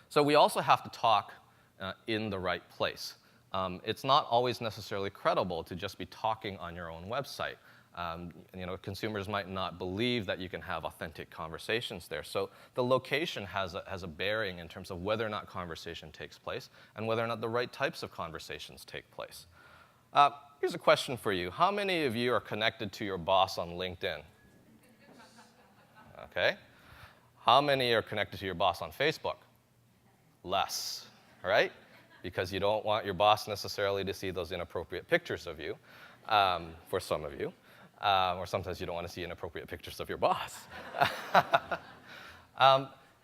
So we also have to talk in the right place. It's not always necessarily credible to just be talking on your own website. Consumers might not believe that you can have authentic conversations there. So the location has a bearing in terms of whether or not conversation takes place and whether or not the right types of conversations take place. Here's a question for you. How many of you are connected to your boss on LinkedIn? Okay. How many are connected to your boss on Facebook? Less, right? Because you don't want your boss necessarily to see those inappropriate pictures of you, for some of you. Or sometimes you don't want to see inappropriate pictures of your boss.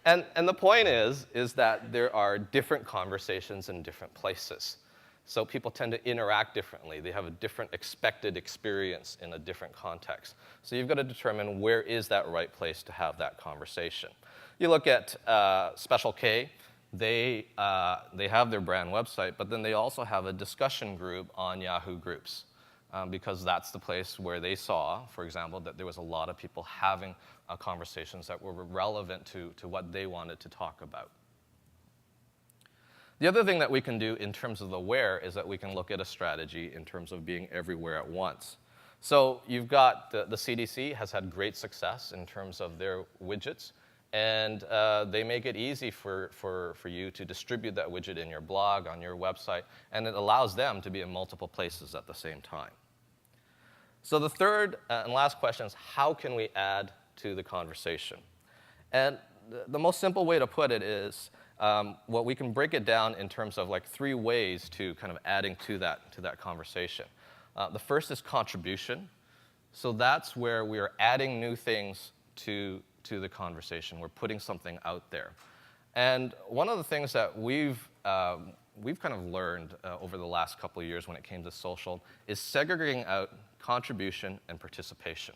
And the point is that there are different conversations in different places. So people tend to interact differently. They have a different expected experience in a different context. So you've got to determine where is that right place to have that conversation. You look at Special K. They have their brand website, but then they also have a discussion group on Yahoo Groups. Because that's the place where they saw, for example, that there was a lot of people having conversations that were relevant to what they wanted to talk about. The other thing that we can do in terms of the where is that we can look at a strategy in terms of being everywhere at once. So you've got the CDC has had great success in terms of their widgets, and they make it easy for you to distribute that widget in your blog, on your website, and it allows them to be in multiple places at the same time. So the third and last question is, how can we add to the conversation? And the most simple way to put it is, we can break it down in terms of like 3 ways to kind of adding to that conversation. The first is contribution. So that's where we are adding new things to the conversation. We're putting something out there. And one of the things that we've kind of learned over the last couple of years when it came to social is segregating out contribution and participation.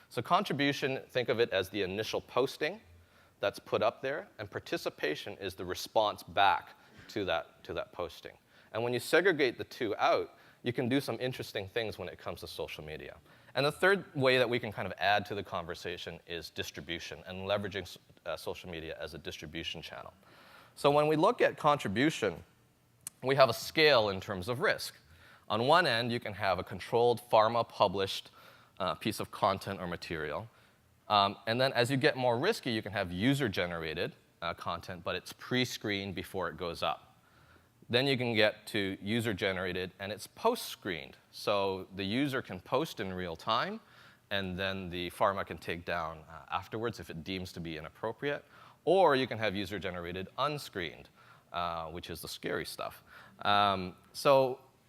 So contribution, think of it as the initial posting that's put up there, and participation is the response back to that posting. And when you segregate the two out, you can do some interesting things when it comes to social media. And the third way that we can kind of add to the conversation is distribution and leveraging social media as a distribution channel. So when we look at contribution, we have a scale in terms of risk. On one end, you can have a controlled Pharma published piece of content or material. And then as you get more risky, you can have user-generated content, but it's pre-screened before it goes up. Then you can get to user-generated, and it's post-screened. So the user can post in real time, and then the Pharma can take down afterwards if it deems to be inappropriate. Or you can have user-generated unscreened, which is the scary stuff.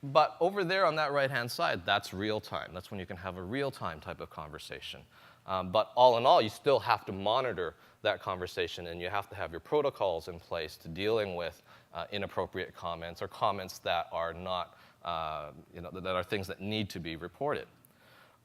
But over there on that right-hand side, that's real time. That's when you can have a real-time type of conversation. But all in all, you still have to monitor that conversation, and you have to have your protocols in place to dealing with inappropriate comments or comments that are not, that are things that need to be reported.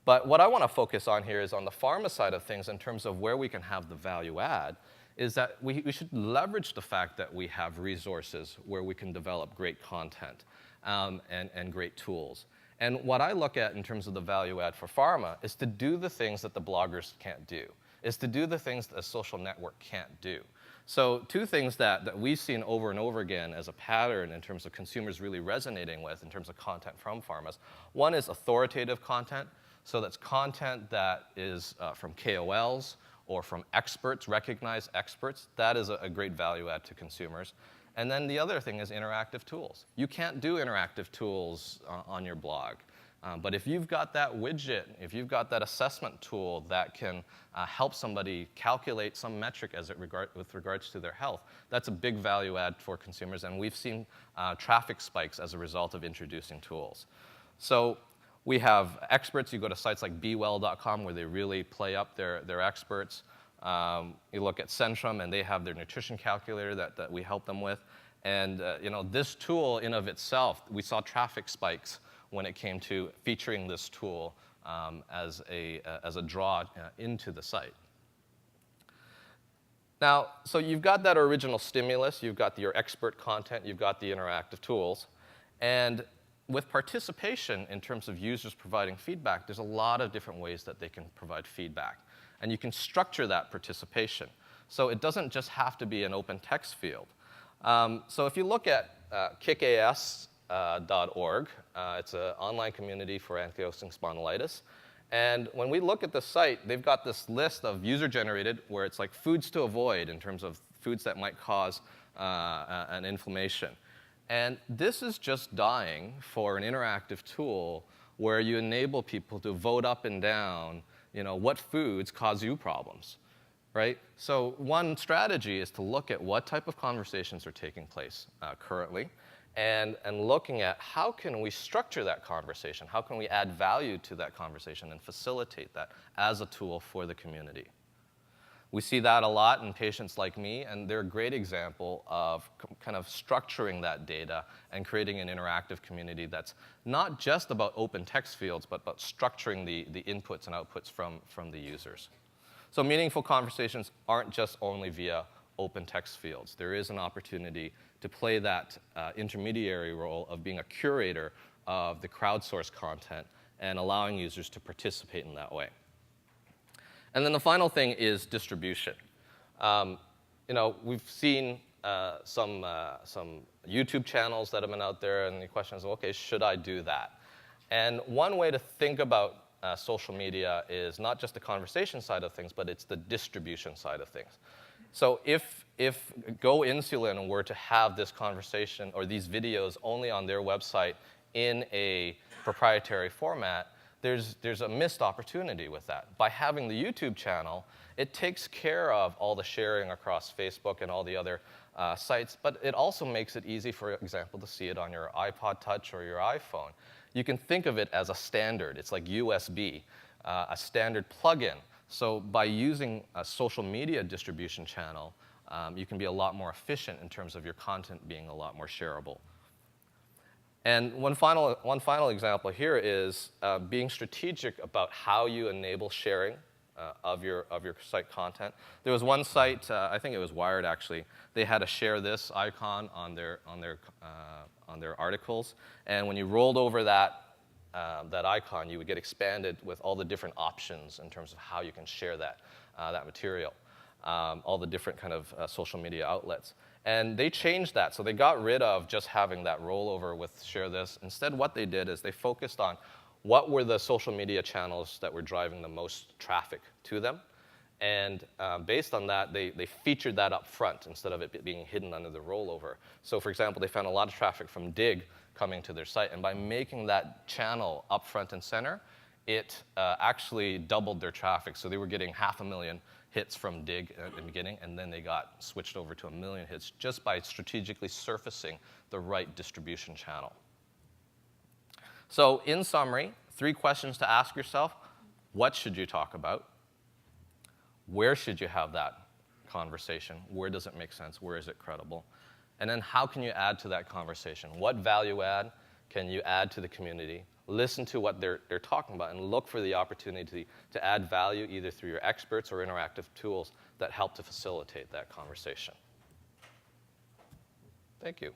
But what I want to focus on here is on the Pharma side of things in terms of where we can have the value add, is that we should leverage the fact that we have resources where we can develop great content and great tools. And what I look at in terms of the value add for Pharma is to do the things that the bloggers can't do, is to do the things that a social network can't do. So 2 things that we've seen over and over again as a pattern in terms of consumers really resonating with in terms of content from pharmas. One is authoritative content. So that's content that is from KOLs or from experts, recognized experts. That is a great value add to consumers. And then the other thing is interactive tools. You can't do interactive tools on your blog. But if you've got that widget, if you've got that assessment tool that can help somebody calculate some metric with regards to their health, that's a big value add for consumers. And we've seen traffic spikes as a result of introducing tools. So we have experts. You go to sites like BeWell.com where they really play up their experts. You look at Centrum, and they have their nutrition calculator that we help them with. And this tool in of itself, we saw traffic spikes when it came to featuring this tool as a draw into the site. Now, so you've got that original stimulus, you've got your expert content, you've got the interactive tools. And with participation in terms of users providing feedback, there's a lot of different ways that they can provide feedback. And you can structure that participation. So it doesn't just have to be an open text field. So if you look at kickas.org, it's an online community for ankylosing spondylitis. And when we look at the site, they've got this list of user-generated where it's like foods to avoid in terms of foods that might cause an inflammation. And this is just dying for an interactive tool where you enable people to vote up and down, what foods cause you problems, right? So one strategy is to look at what type of conversations are taking place currently, and looking at how can we structure that conversation, how can we add value to that conversation and facilitate that as a tool for the community. We see that a lot in patients like me, and they're a great example of kind of structuring that data and creating an interactive community that's not just about open text fields, but about structuring the inputs and outputs from the users. So meaningful conversations aren't just only via open text fields. There is an opportunity to play that intermediary role of being a curator of the crowdsourced content and allowing users to participate in that way. And then the final thing is distribution. We've seen some YouTube channels that have been out there, and the question is, okay, should I do that? And one way to think about social media is not just the conversation side of things, but it's the distribution side of things. So if Go Insulin were to have this conversation or these videos only on their website in a proprietary format, there's a missed opportunity with that. By having the YouTube channel, it takes care of all the sharing across Facebook and all the other sites, but it also makes it easy, for example, to see it on your iPod Touch or your iPhone. You can think of it as a standard. It's like USB, a standard plugin. So by using a social media distribution channel, you can be a lot more efficient in terms of your content being a lot more shareable. And one final example here is being strategic about how you enable sharing of your site content. There was one site, I think it was Wired actually, they had a share this icon on their articles, and when you rolled over that icon, you would get expanded with all the different options in terms of how you can share that material, all the different kind of social media outlets. And they changed that, so they got rid of just having that rollover with share this. Instead, what they did is they focused on what were the social media channels that were driving the most traffic to them. And based on that, they featured that up front instead of it being hidden under the rollover. So for example, they found a lot of traffic from Dig coming to their site. And by making that channel up front and center, it actually doubled their traffic. So they were getting 500,000 hits from Dig at the beginning, and then they got switched over to 1 million hits just by strategically surfacing the right distribution channel. So in summary, 3 questions to ask yourself. What should you talk about? Where should you have that conversation? Where does it make sense? Where is it credible? And then how can you add to that conversation? What value add can you add to the community? Listen to what they're talking about and look for the opportunity to add value either through your experts or interactive tools that help to facilitate that conversation. Thank you.